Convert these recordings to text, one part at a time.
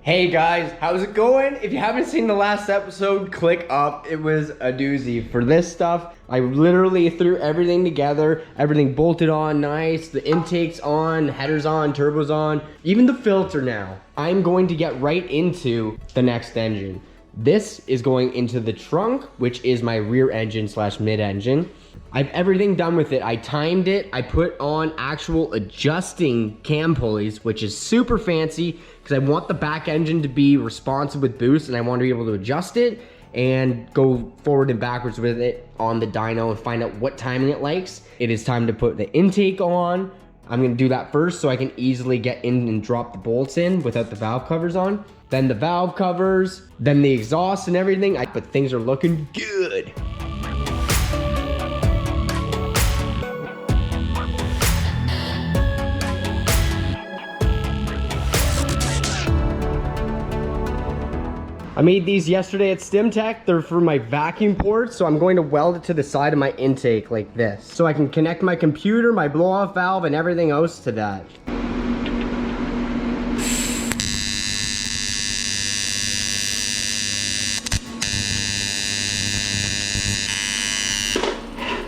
Hey guys, how's it going? If you haven't seen the last episode, click up. It was a doozy. For this stuff, I literally threw everything together, everything bolted on nice, the intakes on, headers on, turbos on, even the filter now. I'm going to get right into the next engine. This is going into the trunk, which is my rear engine slash mid engine. I have everything done with it. I timed it. I put on actual adjusting cam pulleys, which is super fancy because I want the back engine to be responsive with boost and I want to be able to adjust it and go forward and backwards with it on the dyno and find out what timing it likes. It is time to put the intake on. I'm going to do that first so I can easily get in and drop the bolts in without the valve covers on. Then the valve covers, then the exhaust and everything. But things are looking good. I made these yesterday at StimTech. They're for my vacuum ports, so I'm going to weld it to the side of my intake like this. So I can connect my computer, my blow-off valve, and everything else to that.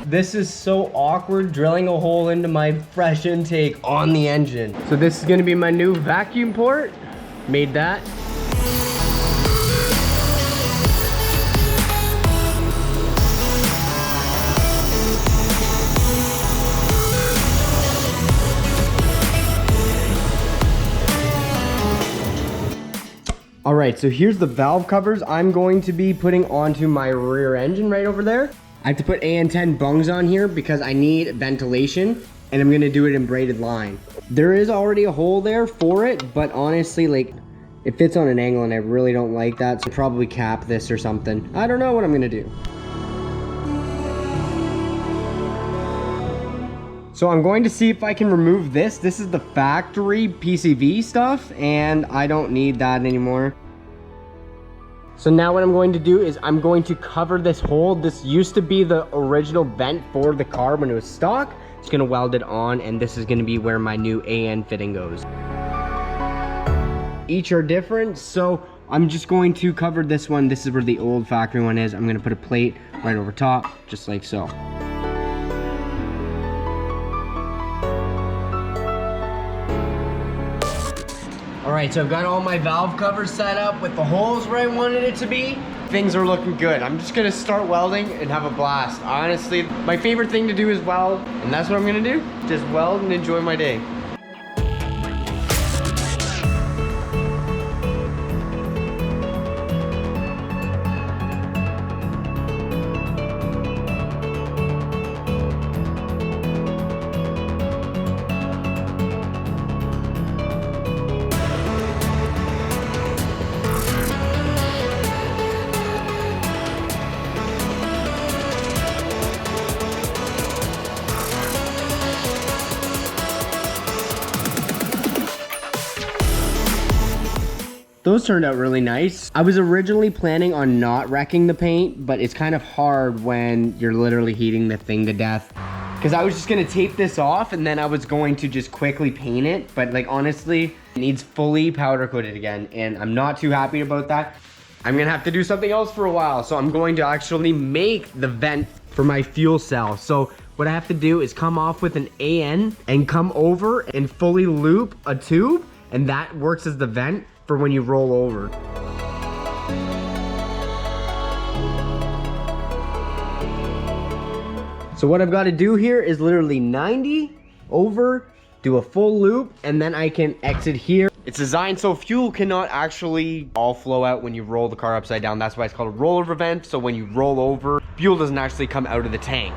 This is so awkward, drilling a hole into my fresh intake on the engine. So this is gonna be my new vacuum port. Made that. All right, so here's the valve covers I'm going to be putting onto my rear engine right over there. I have to put AN10 bungs on here because I need ventilation and I'm gonna do it in braided line. There is already a hole there for it, but honestly, like, it fits on an angle and I really don't like that, so I'll probably cap this or something. I don't know what I'm gonna do. So I'm going to see if I can remove this. This is the factory PCV stuff and I don't need that anymore. So now what I'm going to do is I'm going to cover this hole. This used to be the original vent for the car when it was stock. It's gonna weld it on and this is gonna be where my new AN fitting goes. Each are different, so I'm just going to cover this one. This is where the old factory one is. I'm gonna put a plate right over top, just like so. All right, so I've got all my valve covers set up with the holes where I wanted it to be. Things are looking good. I'm just gonna start welding and have a blast. Honestly, my favorite thing to do is weld, and that's what I'm gonna do. Just weld and enjoy my day. Those turned out really nice. I was originally planning on not wrecking the paint, but it's kind of hard when you're literally heating the thing to death. Because I was just gonna tape this off and then I was going to just quickly paint it. But like honestly, it needs fully powder coated again and I'm not too happy about that. I'm gonna have to do something else for a while. So I'm going to actually make the vent for my fuel cell. So what I have to do is come off with an AN and come over and fully loop a tube, and that works as the vent for when you roll over. So what I've got to do here is literally 90 over, do a full loop, and then I can exit here. It's designed so fuel cannot actually all flow out when you roll the car upside down. That's why it's called a rollover vent. So when you roll over, fuel doesn't actually come out of the tank.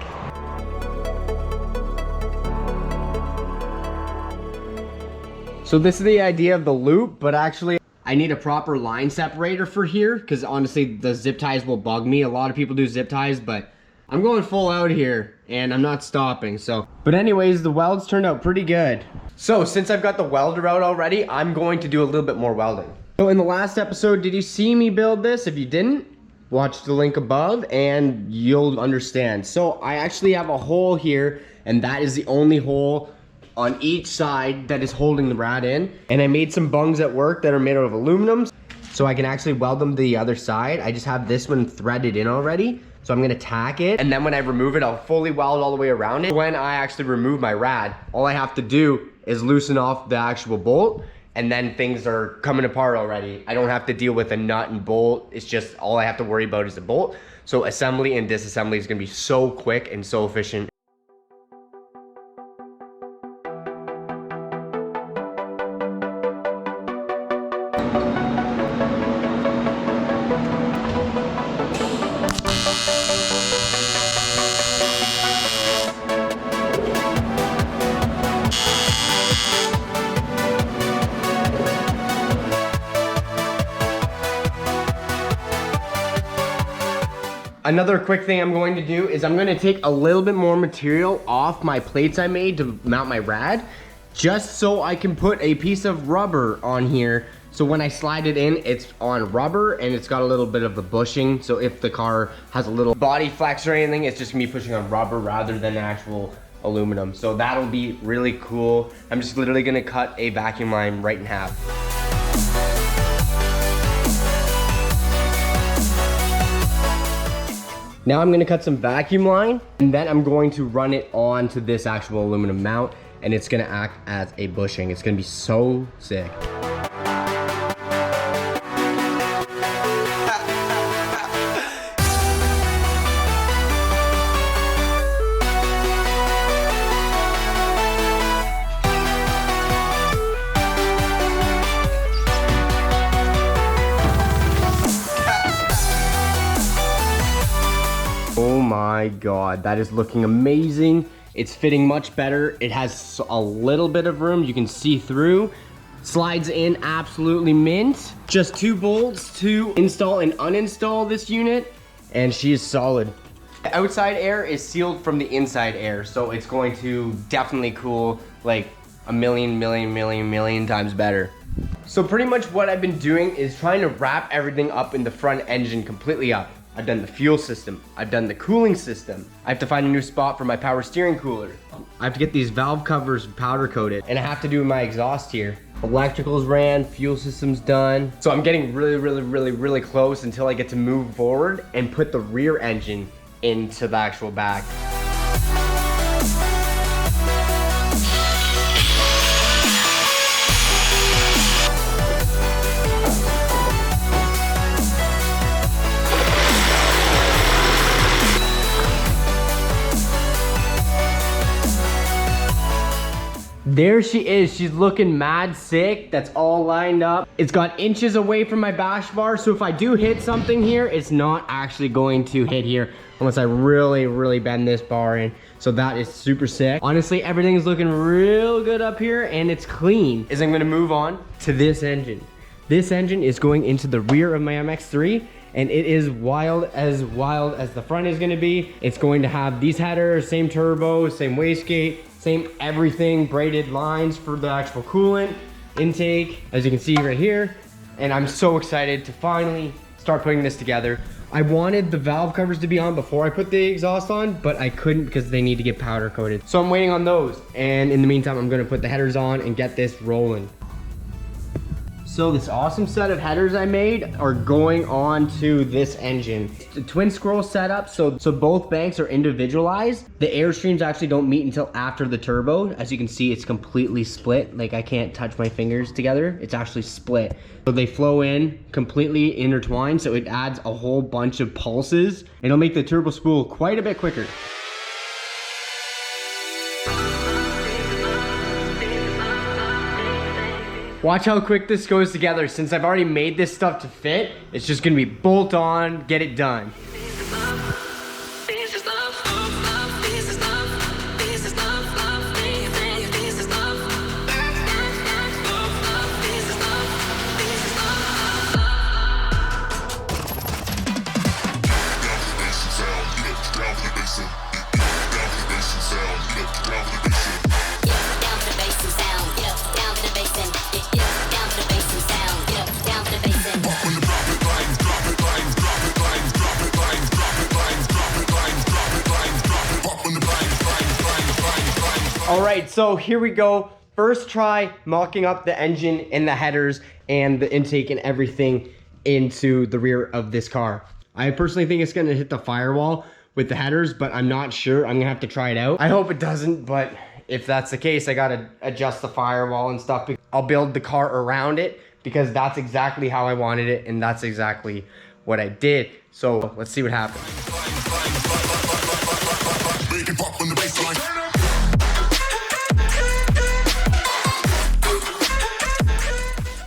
So this is the idea of the loop, but actually I need a proper line separator for here because honestly the zip ties will bug me. A lot of people do zip ties, but I'm going full out here and I'm not stopping. So, but anyways, the welds turned out pretty good. So since I've got the welder out already, I'm going to do a little bit more welding. So in the last episode, did you see me build this? If you didn't, watch the link above and you'll understand. So I actually have a hole here and that is the only hole on each side that is holding the rad in. And I made some bungs at work that are made out of aluminum. so I can actually weld them to the other side. I just have this one threaded in already. So I'm gonna tack it, and then when I remove it, I'll fully weld all the way around it. When I actually remove my rad, all I have to do is loosen off the actual bolt, and then things are coming apart already. I don't have to deal with a nut and bolt. It's just all I have to worry about is the bolt. So assembly and disassembly is gonna be so quick and so efficient. Another quick thing I'm going to do is I'm going to take a little bit more material off my plates I made to mount my rad, just so I can put a piece of rubber on here. So when I slide it in, it's on rubber and it's got a little bit of the bushing. So if the car has a little body flex or anything, it's just gonna be pushing on rubber rather than actual aluminum. So that'll be really cool. I'm just literally gonna cut a vacuum line right in half. Now I'm gonna cut some vacuum line, and then I'm going to run it onto this actual aluminum mount, and it's gonna act as a bushing. It's gonna be so sick. Oh my God, that is looking amazing. It's fitting much better. It has a little bit of room. You can see through. Slides in absolutely mint. Just 2 bolts to install and uninstall this unit, and she is solid. The outside air is sealed from the inside air, so it's going to definitely cool like a million times better. So pretty much what I've been doing is trying to wrap everything up in the front engine completely up. I've done the fuel system. I've done the cooling system. I have to find a new spot for my power steering cooler. I have to get these valve covers powder coated, and I have to do my exhaust here. Electricals ran, fuel system's done. So I'm getting really close until I get to move forward and put the rear engine into the actual back. There she is. She's looking mad sick. That's all lined up. It's got inches away from my bash bar, so if I do hit something here, it's not actually going to hit here unless I really bend this bar in. So that is super sick. Honestly, everything is looking real good up here, and it's clean. I'm gonna move on to this engine. This engine is going into the rear of my MX3, and it is wild as the front is gonna be. It's going to have these headers, same turbo, same wastegate, same everything, braided lines for the actual coolant intake, as you can see right here. And I'm so excited to finally start putting this together. I wanted the valve covers to be on before I put the exhaust on, but I couldn't because they need to get powder coated. So I'm waiting on those. And in the meantime, I'm gonna put the headers on and get this rolling. So this awesome set of headers I made are going on to this engine. It's a twin scroll setup, so both banks are individualized. The airstreams actually don't meet until after the turbo. As you can see, it's completely split. Like, I can't touch my fingers together. It's actually split. So they flow in completely intertwined, so it adds a whole bunch of pulses. It'll make the turbo spool quite a bit quicker. Watch how quick this goes together. Since I've already made this stuff to fit, it's just gonna be bolt on, get it done. All right, so here we go. First try mocking up the engine and the headers and the intake and everything into the rear of this car. I personally think it's gonna hit the firewall with the headers, but I'm not sure. I'm gonna have to try it out. I hope it doesn't, but if that's the case, I gotta adjust the firewall and stuff. I'll build the car around it because that's exactly how I wanted it, and that's exactly what I did. So let's see what happens.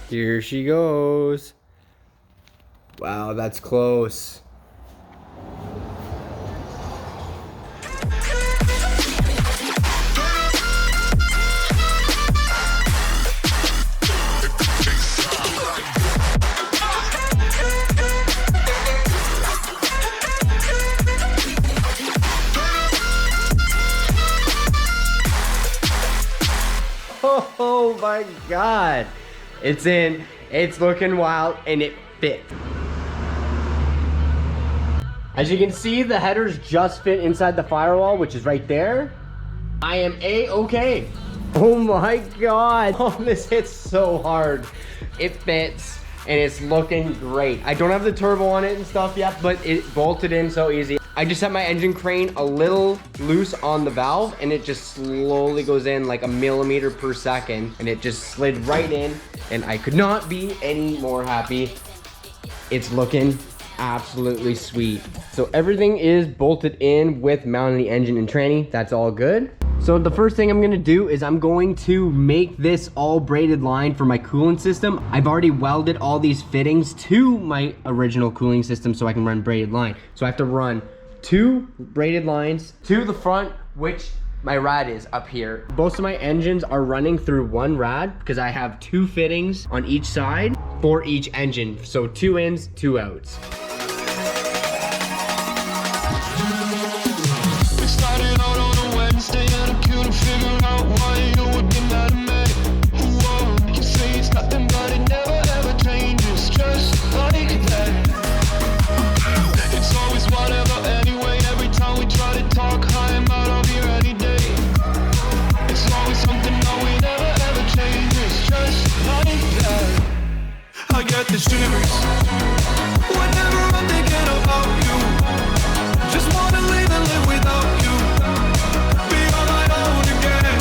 Here she goes. Wow, that's close. Oh my God. It's in, it's looking wild, and it fit. As you can see, the headers just fit inside the firewall, which is right there. I am A-okay. Oh my God. Oh, this hits so hard. It fits, and it's looking great. I don't have the turbo on it and stuff yet, but it bolted in so easy. I just set my engine crane a little loose on the valve, and it just slowly goes in like a millimeter per second, and it just slid right in, and I could not be any more happy. It's looking absolutely sweet. So everything is bolted in with mounting the engine and tranny. That's all good. So the first thing I'm gonna do is I'm going to make this all braided line for my cooling system. I've already welded all these fittings to my original cooling system so I can run braided line. So I have to run 2 braided lines to the front, which my rad is up here. Most of my engines are running through one rad because I have 2 fittings on each side for each engine. So 2 ins, 2 outs. We started out on a Wednesday and I couldn't figure out why you would be mad at me. Whoa, you say it's nothing but it never ever changes, just like that. It's always whatever anyway, every time we try to talk, I am out of here any day. It's always something that we never ever changes, just like that. I get the shivers whenever I'm thinking about you. Just wanna live and live without you. Be on my own again.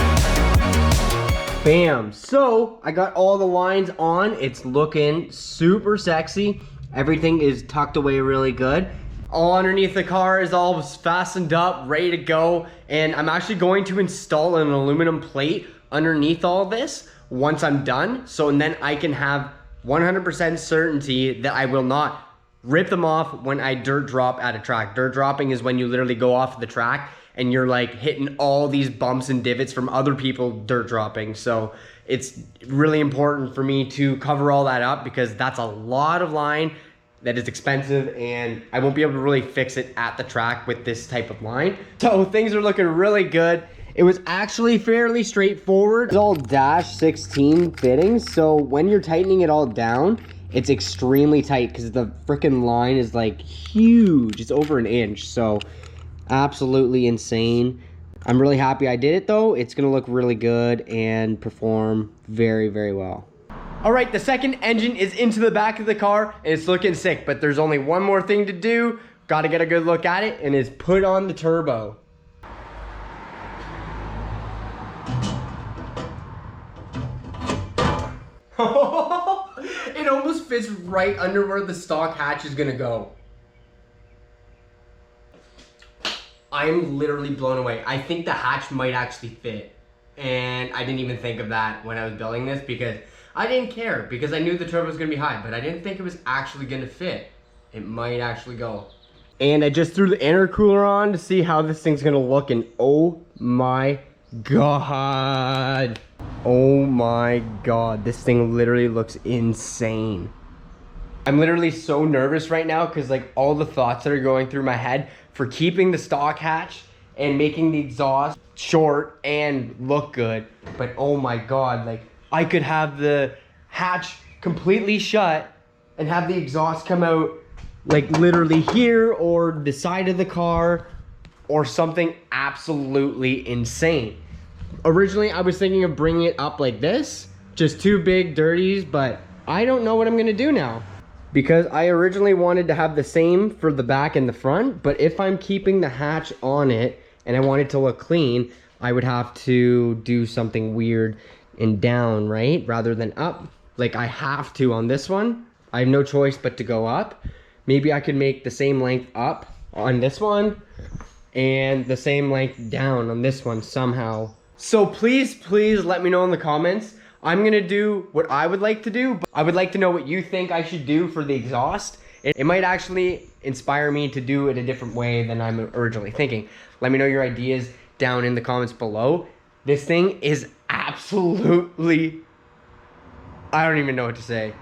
Bam. So I got all the lines on. It's looking super sexy. Everything is tucked away really good. All underneath the car is all fastened up, ready to go. And I'm actually going to install an aluminum plate underneath all this once I'm done. So and then I can have 100% certainty that I will not rip them off when I dirt drop at a track. Dirt dropping is when you literally go off the track and you're like hitting all these bumps and divots from other people dirt dropping. So it's really important for me to cover all that up because that's a lot of line that is expensive and I won't be able to really fix it at the track with this type of line. So things are looking really good. It was actually fairly straightforward. It's all dash 16 fittings. So when you're tightening it all down, it's extremely tight because the freaking line is like huge. It's over an inch. So absolutely insane. I'm really happy I did it though. It's gonna look really good and perform very, very well. All right, the second engine is into the back of the car and it's looking sick, but there's only one more thing to do. Got to get a good look at it and it's put on the turbo. It almost fits right under where the stock hatch is gonna go. I'm literally blown away. I think the hatch might actually fit. And I didn't even think of that when I was building this because I didn't care because I knew the turbo was gonna be high, but I didn't think it was actually gonna fit. It might actually go. And I just threw the intercooler on to see how this thing's gonna look and oh my God. Oh my God, this thing literally looks insane. I'm literally so nervous right now because like all the thoughts that are going through my head for keeping the stock hatch and making the exhaust short and look good. But oh my God, like I could have the hatch completely shut and have the exhaust come out like literally here or the side of the car or something absolutely insane. Originally, I was thinking of bringing it up like this, just 2 big dirties, but I don't know what I'm gonna do now. because I originally wanted to have the same for the back and the front, but if I'm keeping the hatch on it and I want it to look clean, I would have to do something weird and down, right? Rather than up, like I have to on this one. I have no choice but to go up. Maybe I could make the same length up on this one and the same length down on this one somehow. So please let me know in the comments. I'm gonna do what I would like to do, but I would like to know what you think I should do for the exhaust. It might actually inspire me to do it a different way than I'm originally thinking. Let me know your ideas down in the comments below. This thing is absolutely, I don't even know what to say.